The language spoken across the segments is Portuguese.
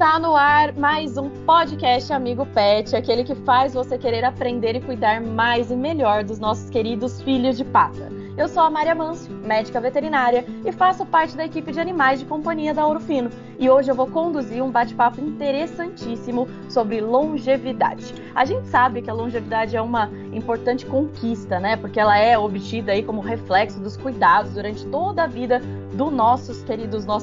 Está no ar mais um podcast Amigo Pet, aquele que faz você querer aprender e cuidar mais e melhor dos nossos queridos filhos de pata. Eu sou a Maria Mâncio, médica veterinária, e faço parte da equipe de animais de companhia da Ouro Fino. E hoje eu vou conduzir um bate-papo interessantíssimo sobre longevidade. A gente sabe que a longevidade é uma importante conquista, né? Porque ela é obtida aí como reflexo dos cuidados durante toda a vida dos nossos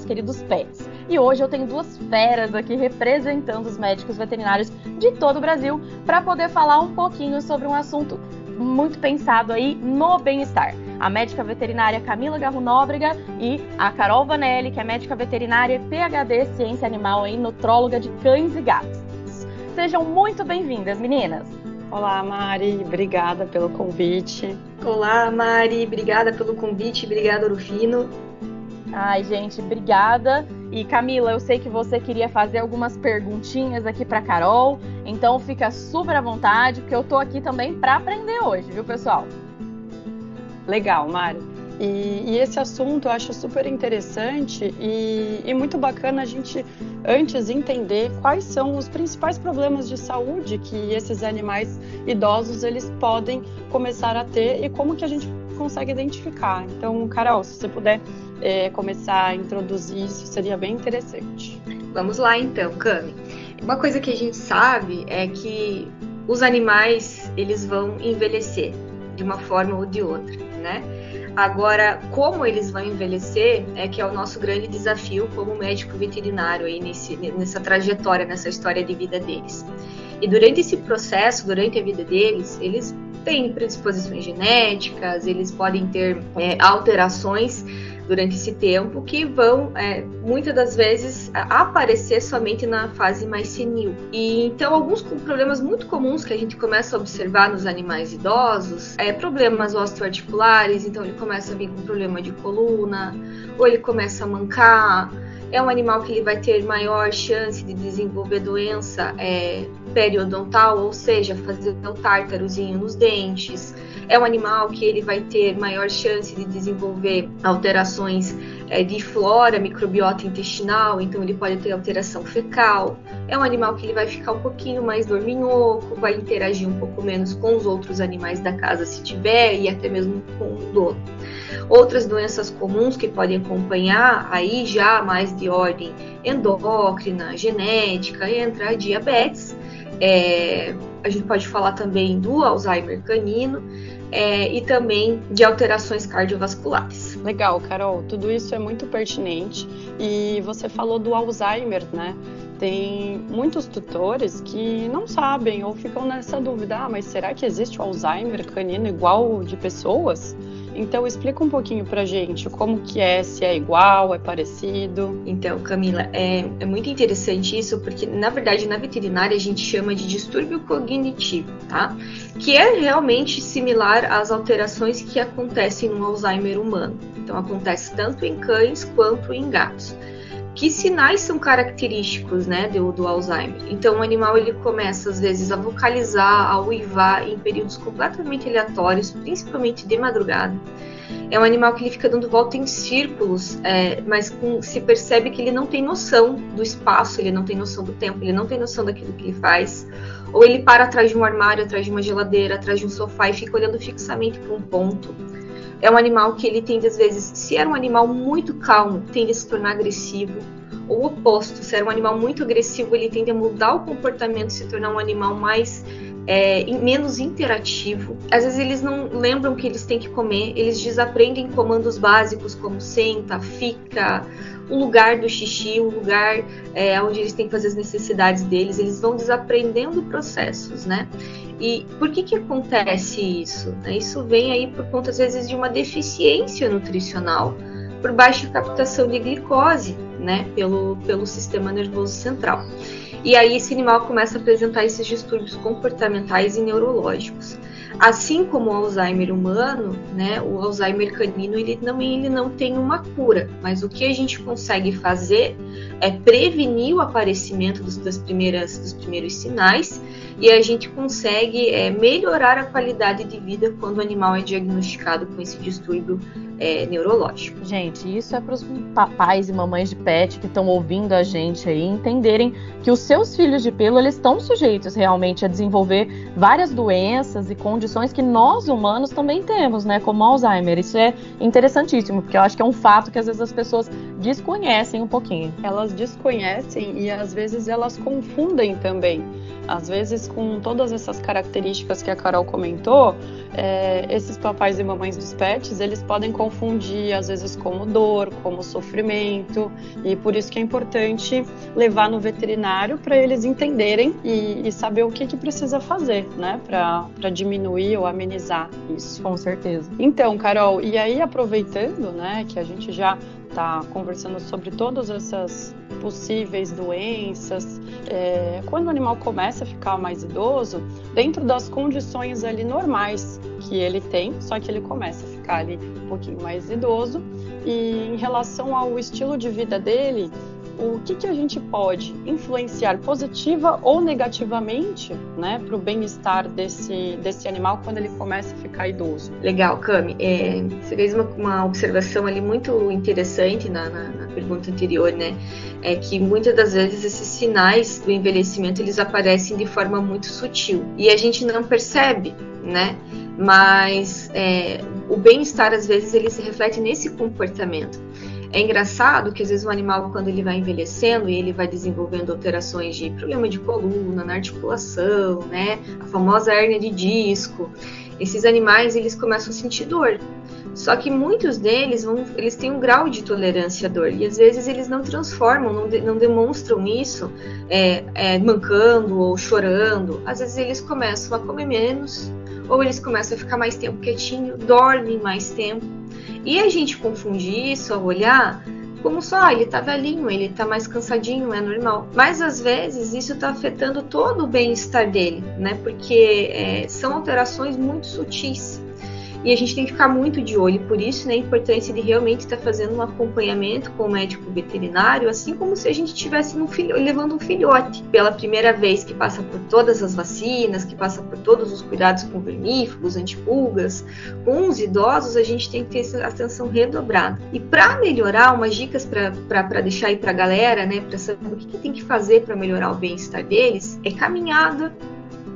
queridos pets. E hoje eu tenho duas feras aqui representando os médicos veterinários de todo o Brasil para poder falar um pouquinho sobre um assunto muito pensado aí no bem-estar. A médica veterinária Camila Garro Nóbrega e a Carol Vanelli, que é médica veterinária PhD Ciência Animal e nutróloga de cães e gatos. Sejam muito bem-vindas, meninas! Olá, Mari, obrigada pelo convite. Olá, Mari, obrigada pelo convite, obrigada, Ouro Fino. Ai, gente, obrigada. E Camila, eu sei que você queria fazer algumas perguntinhas aqui para Carol, então fica super à vontade, porque eu tô aqui também para aprender hoje, viu, pessoal? Legal, Mari. E esse assunto eu acho super interessante e muito bacana a gente antes entender quais são os principais problemas de saúde que esses animais idosos eles podem começar a ter e como que a gente consegue identificar. Então, Carol, se você puder começar a introduzir isso, seria bem interessante. Vamos lá então, Cami. Uma coisa que a gente sabe é que os animais eles vão envelhecer de uma forma ou de outra, né? Agora, como eles vão envelhecer é que é o nosso grande desafio como médico veterinário aí nessa trajetória, nessa história de vida deles. E durante esse processo, durante a vida deles, eles têm predisposições genéticas, eles podem ter alterações durante esse tempo que vão, muitas das vezes, aparecer somente na fase mais senil. E então, alguns problemas muito comuns que a gente começa a observar nos animais idosos problemas osteoarticulares, então ele começa a vir com problema de coluna, ou ele começa a mancar. É um animal que ele vai ter maior chance de desenvolver doença periodontal, ou seja, fazer um tártarozinho nos dentes. É um animal que ele vai ter maior chance de desenvolver alterações de flora, microbiota intestinal, então ele pode ter alteração fecal. É um animal que ele vai ficar um pouquinho mais dorminhoco, vai interagir um pouco menos com os outros animais da casa se tiver, e até mesmo com o dono. Outras doenças comuns que podem acompanhar, aí já mais de ordem endócrina, genética, entra a diabetes. A gente pode falar também do Alzheimer canino e também de alterações cardiovasculares. Legal, Carol, tudo isso é muito pertinente. E você falou do Alzheimer, né? Tem muitos tutores que não sabem ou ficam nessa dúvida, mas será que existe o Alzheimer canino igual de pessoas? Então, explica um pouquinho pra gente como que se é igual, é parecido. Então, Camila, é muito interessante isso, porque, na verdade, na veterinária a gente chama de distúrbio cognitivo, tá? Que é realmente similar às alterações que acontecem no Alzheimer humano. Então, acontece tanto em cães quanto em gatos. Que sinais são característicos, né, do Alzheimer? Então, o animal ele começa, às vezes, a vocalizar, a uivar em períodos completamente aleatórios, principalmente de madrugada. É um animal que ele fica dando volta em círculos, mas se percebe que ele não tem noção do espaço, ele não tem noção do tempo, ele não tem noção daquilo que ele faz. Ou ele para atrás de um armário, atrás de uma geladeira, atrás de um sofá e fica olhando fixamente para um ponto. É um animal que ele tende, às vezes, se era um animal muito calmo, tende a se tornar agressivo. Ou o oposto, se era um animal muito agressivo, ele tende a mudar o comportamento, se tornar um animal menos interativo. Às vezes eles não lembram que eles têm que comer, eles desaprendem comandos básicos como senta, fica, o lugar do xixi, o lugar onde eles têm que fazer as necessidades deles, eles vão desaprendendo processos, né? E por que acontece isso? Isso vem aí por conta, às vezes, de uma deficiência nutricional, por baixa captação de glicose, né, pelo sistema nervoso central. E aí esse animal começa a apresentar esses distúrbios comportamentais e neurológicos. Assim como o Alzheimer humano, né, o Alzheimer canino ele não tem uma cura, mas o que a gente consegue fazer é prevenir o aparecimento dos primeiros sinais, e a gente consegue melhorar a qualidade de vida quando o animal é diagnosticado com esse distúrbio neurológico. Gente, isso é para os papais e mamães de pet que estão ouvindo a gente aí entenderem que os seus filhos de pelo, eles estão sujeitos realmente a desenvolver várias doenças e condições que nós humanos também temos, né, como Alzheimer. Isso é interessantíssimo, porque eu acho que é um fato que às vezes as pessoas desconhecem um pouquinho. Elas desconhecem e às vezes elas confundem também. Às vezes, com todas essas características que a Carol comentou, esses papais e mamães dos pets, eles podem confundir, às vezes, como dor, como sofrimento, e por isso que é importante levar no veterinário para eles entenderem e saber o que precisa fazer, né, para diminuir ou amenizar isso. Com certeza. Então, Carol, e aí aproveitando, né, que a gente já está conversando sobre todas essas possíveis doenças, quando o animal começa a ficar mais idoso, dentro das condições ali normais que ele tem, só que ele começa a ficar ali um pouquinho mais idoso, e em relação ao estilo de vida dele, o que a gente pode influenciar positiva ou negativamente, né, para o bem-estar desse animal quando ele começa a ficar idoso? Legal, Cami. Você fez uma observação ali muito interessante na pergunta anterior, né? É que muitas das vezes esses sinais do envelhecimento, eles aparecem de forma muito sutil e a gente não percebe, né? Mas o bem-estar, às vezes, ele se reflete nesse comportamento. É engraçado que às vezes o animal, quando ele vai envelhecendo e ele vai desenvolvendo alterações de problema de coluna, na articulação, né, a famosa hérnia de disco, esses animais, eles começam a sentir dor. Só que muitos deles eles têm um grau de tolerância à dor e às vezes eles não transformam, não demonstram isso mancando ou chorando. Às vezes eles começam a comer menos ou eles começam a ficar mais tempo quietinho, dormem mais tempo. E a gente confunde isso ao olhar como só, ele tá velhinho, ele tá mais cansadinho, é normal. Mas às vezes isso tá afetando todo o bem-estar dele, né? Porque são alterações muito sutis. E a gente tem que ficar muito de olho, por isso, né, a importância de realmente estar fazendo um acompanhamento com o médico veterinário, assim como se a gente estivesse levando um filhote pela primeira vez, que passa por todas as vacinas, que passa por todos os cuidados com vermífugos, antipulgas. Com os idosos, a gente tem que ter essa atenção redobrada. E para melhorar, umas dicas para deixar aí para a galera, né, para saber o que tem que fazer para melhorar o bem-estar deles, é caminhada.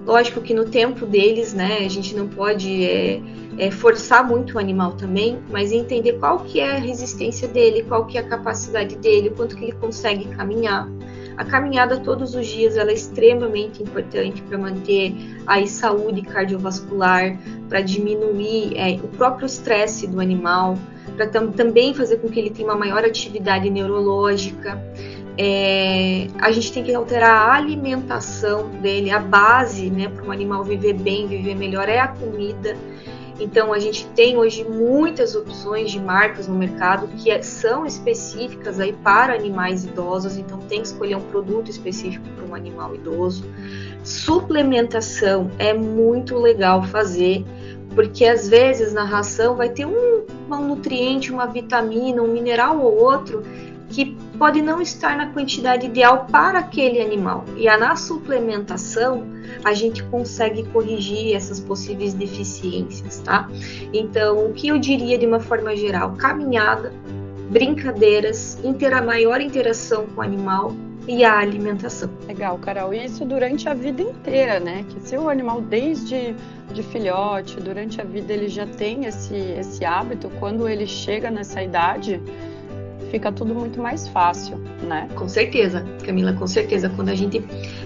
Lógico que no tempo deles, né, a gente não pode forçar muito o animal também, mas entender qual que é a resistência dele, qual que é a capacidade dele, o quanto que ele consegue caminhar. A caminhada todos os dias ela é extremamente importante para manter a saúde cardiovascular, para diminuir o próprio estresse do animal, para também fazer com que ele tenha uma maior atividade neurológica. A gente tem que alterar a alimentação dele, a base, né, para um animal viver bem, viver melhor é a comida. Então a gente tem hoje muitas opções de marcas no mercado que são específicas aí para animais idosos, então tem que escolher um produto específico para um animal idoso. Suplementação é muito legal fazer, porque às vezes na ração vai ter um nutriente, uma vitamina, um mineral ou outro que pode não estar na quantidade ideal para aquele animal. E na suplementação, a gente consegue corrigir essas possíveis deficiências, tá? Então, o que eu diria de uma forma geral? Caminhada, brincadeiras, maior interação com o animal e a alimentação. Legal, Carol. E isso durante a vida inteira, né? Que se o animal, desde de filhote, durante a vida, ele já tem esse hábito, quando ele chega nessa idade, fica tudo muito mais fácil, né? Com certeza, Camila, com certeza. Quando a gente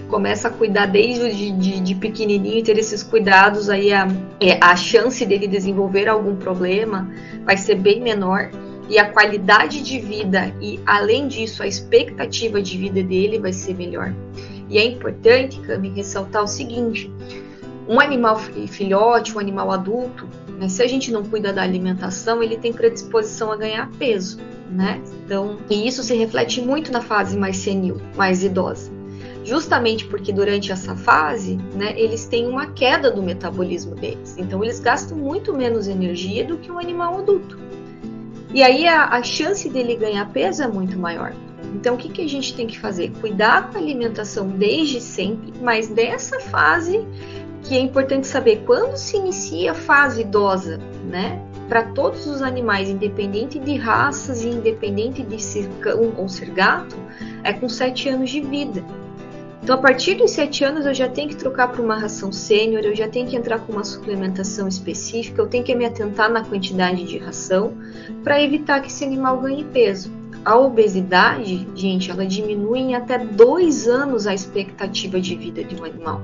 começa a cuidar desde de pequenininho e ter esses cuidados, aí a chance dele desenvolver algum problema vai ser bem menor e a qualidade de vida e, além disso, a expectativa de vida dele vai ser melhor. E é importante, Cami, ressaltar o seguinte: um animal filhote, um animal adulto, né, se a gente não cuida da alimentação, ele tem predisposição a ganhar peso, né? Então, e isso se reflete muito na fase mais senil, mais idosa. Justamente porque durante essa fase, né, eles têm uma queda do metabolismo deles. Então, eles gastam muito menos energia do que um animal adulto. E aí, a chance dele ganhar peso é muito maior. Então, o que a gente tem que fazer? Cuidar com a alimentação desde sempre, mas dessa fase que é importante saber quando se inicia a fase idosa, né? Para todos os animais, independente de raças e independente de ser cão ou ser gato, é com 7 anos de vida. Então, a partir dos 7 anos, eu já tenho que trocar para uma ração sênior, eu já tenho que entrar com uma suplementação específica, eu tenho que me atentar na quantidade de ração para evitar que esse animal ganhe peso. A obesidade, gente, ela diminui em até 2 anos a expectativa de vida de um animal.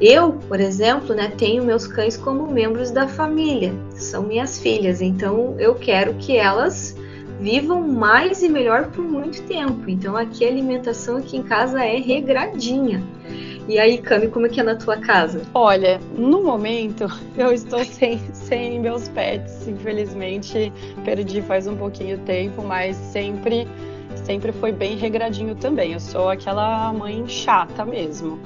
Eu, por exemplo, né, tenho meus cães como membros da família, são minhas filhas, então eu quero que elas vivam mais e melhor por muito tempo. Então aqui a alimentação aqui em casa é regradinha. E aí, Cami, como é que é na tua casa? Olha, no momento eu estou sem meus pets, infelizmente perdi faz um pouquinho de tempo, mas sempre foi bem regradinho também. Eu sou aquela mãe chata mesmo.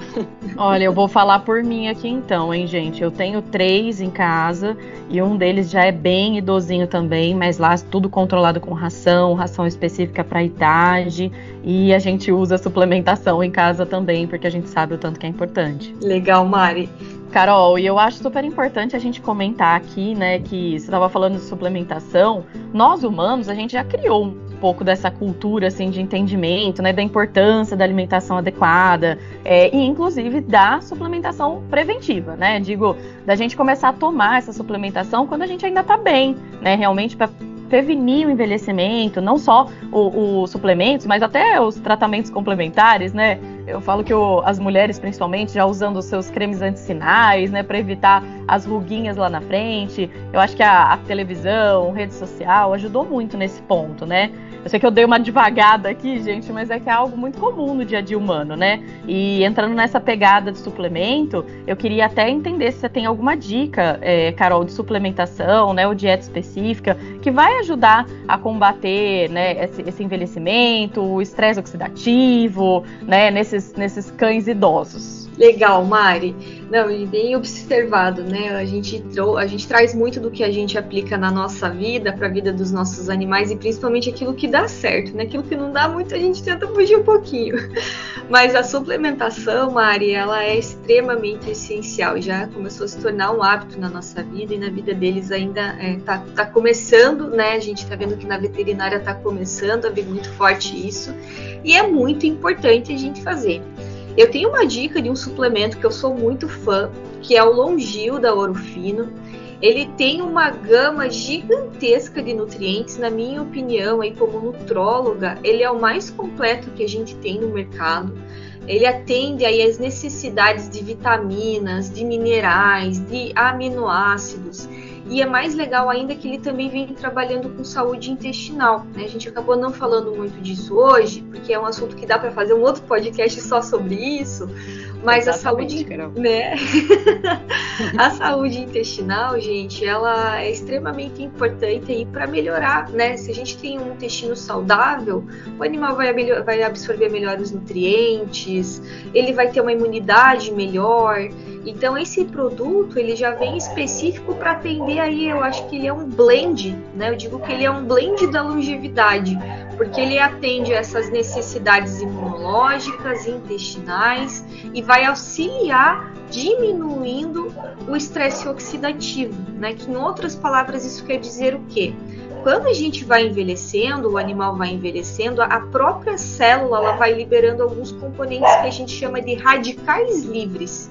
Olha, eu vou falar por mim aqui então, hein, gente? Eu tenho 3 em casa e um deles já é bem idosinho também, mas lá tudo controlado com ração específica para idade, e a gente usa suplementação em casa também, porque a gente sabe o tanto que é importante. Legal, Mari. Carol, e eu acho super importante a gente comentar aqui, né, que você estava falando de suplementação. Nós humanos, a gente já criou um pouco dessa cultura, assim, de entendimento, né, da importância da alimentação adequada, e inclusive da suplementação preventiva, né, digo, da gente começar a tomar essa suplementação quando a gente ainda tá bem, né, realmente para prevenir o envelhecimento, não só os suplementos, mas até os tratamentos complementares, né? Eu falo que as mulheres, principalmente, já usando os seus cremes antissinais, né, para evitar as ruguinhas lá na frente. Eu acho que a televisão, rede social ajudou muito nesse ponto, né? Eu sei que eu dei uma devagada aqui, gente, mas é que é algo muito comum no dia a dia humano, né? E entrando nessa pegada de suplemento, eu queria até entender se você tem alguma dica, Carol, de suplementação, né, ou dieta específica, que vai ajudar a combater, né, esse envelhecimento, o estresse oxidativo, né, nesses cães idosos. Legal, Mari. Não, e bem observado, né? A gente traz muito do que a gente aplica na nossa vida, para a vida dos nossos animais, e principalmente aquilo que dá certo, né? Aquilo que não dá muito, a gente tenta fugir um pouquinho. Mas a suplementação, Mari, ela é extremamente essencial. Já começou a se tornar um hábito na nossa vida, e na vida deles ainda tá começando, né? A gente tá vendo que na veterinária tá começando a ver muito forte isso, e é muito importante a gente fazer. Eu tenho uma dica de um suplemento que eu sou muito fã, que é o Longil da Ouro Fino. Ele tem uma gama gigantesca de nutrientes, na minha opinião, aí como nutróloga, ele é o mais completo que a gente tem no mercado. Ele atende aí as necessidades de vitaminas, de minerais, de aminoácidos. E é mais legal ainda que ele também vem trabalhando com saúde intestinal, né? A gente acabou não falando muito disso hoje, porque é um assunto que dá para fazer um outro podcast só sobre isso, mas exatamente, a saúde, né? A saúde intestinal, gente, ela é extremamente importante aí para melhorar, né? Se a gente tem um intestino saudável, o animal vai absorver melhor os nutrientes, ele vai ter uma imunidade melhor. Então esse produto, ele já vem específico para atender aí, eu acho que ele é um blend, né? Eu digo que ele é um blend da longevidade, porque ele atende essas necessidades imunológicas, intestinais, e vai auxiliar diminuindo o estresse oxidativo, né? Que em outras palavras isso quer dizer o quê? Quando a gente vai envelhecendo, o animal vai envelhecendo, a própria célula ela vai liberando alguns componentes que a gente chama de radicais livres.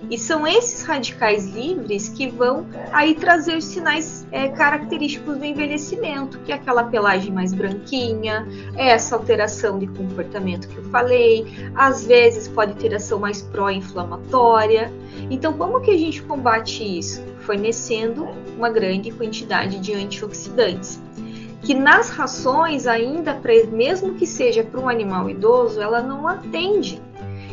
E são esses radicais livres que vão aí trazer os sinais característicos do envelhecimento, que é aquela pelagem mais branquinha, essa alteração de comportamento que eu falei, às vezes pode ter ação mais pró-inflamatória. Então, como que a gente combate isso? Fornecendo uma grande quantidade de antioxidantes, que nas rações ainda, mesmo que seja para um animal idoso, ela não atende.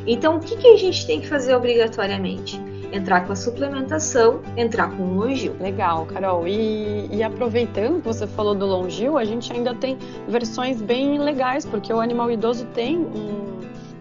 Então, o que a gente tem que fazer obrigatoriamente? Entrar com a suplementação, entrar com o Longil. Legal, Carol. E aproveitando que você falou do Longil, a gente ainda tem versões bem legais, porque o animal idoso tem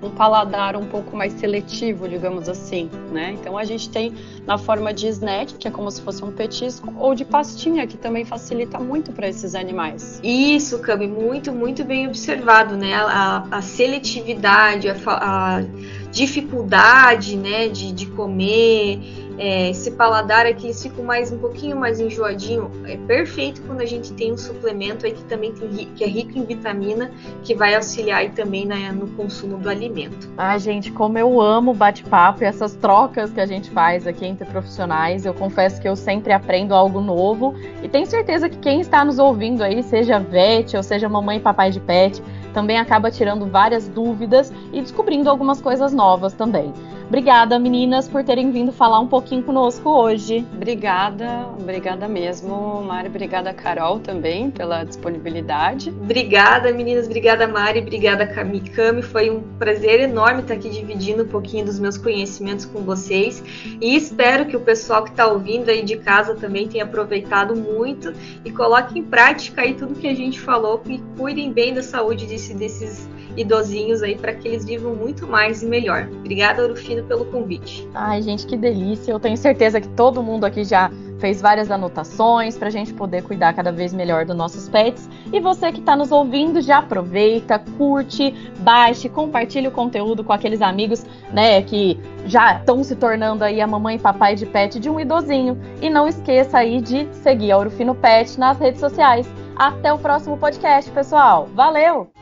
um paladar um pouco mais seletivo, digamos assim, né? Então a gente tem na forma de snack, que é como se fosse um petisco, ou de pastinha, que também facilita muito para esses animais. Isso, Cami, muito, muito bem observado, né? A seletividade, a dificuldade, né, de comer, esse paladar aqui, eles ficam um pouquinho mais enjoadinho. É perfeito quando a gente tem um suplemento aí que também que é rico em vitamina, que vai auxiliar aí também no consumo do alimento. Ai, gente, como eu amo bate-papo e essas trocas que a gente faz aqui entre profissionais. Eu confesso que eu sempre aprendo algo novo e tenho certeza que quem está nos ouvindo aí, seja vet ou seja mamãe e papai de pet, também acaba tirando várias dúvidas e descobrindo algumas coisas novas também. Obrigada, meninas, por terem vindo falar um pouquinho conosco hoje. Obrigada mesmo, Mari. Obrigada, Carol, também, pela disponibilidade. Obrigada, meninas. Obrigada, Mari. Obrigada, Cami. Foi um prazer enorme estar aqui dividindo um pouquinho dos meus conhecimentos com vocês. E espero que o pessoal que está ouvindo aí de casa também tenha aproveitado muito e coloque em prática aí tudo que a gente falou e cuidem bem da saúde desses idosinhos aí para que eles vivam muito mais e melhor. Obrigada, Ouro Fino, pelo convite. Ai, gente, que delícia. Eu tenho certeza que todo mundo aqui já fez várias anotações para a gente poder cuidar cada vez melhor dos nossos pets. E você que está nos ouvindo, já aproveita, curte, baixe, compartilhe o conteúdo com aqueles amigos, né, que já estão se tornando aí a mamãe e papai de pet de um idosinho. E não esqueça aí de seguir a Ouro Fino Pet nas redes sociais. Até o próximo podcast, pessoal. Valeu!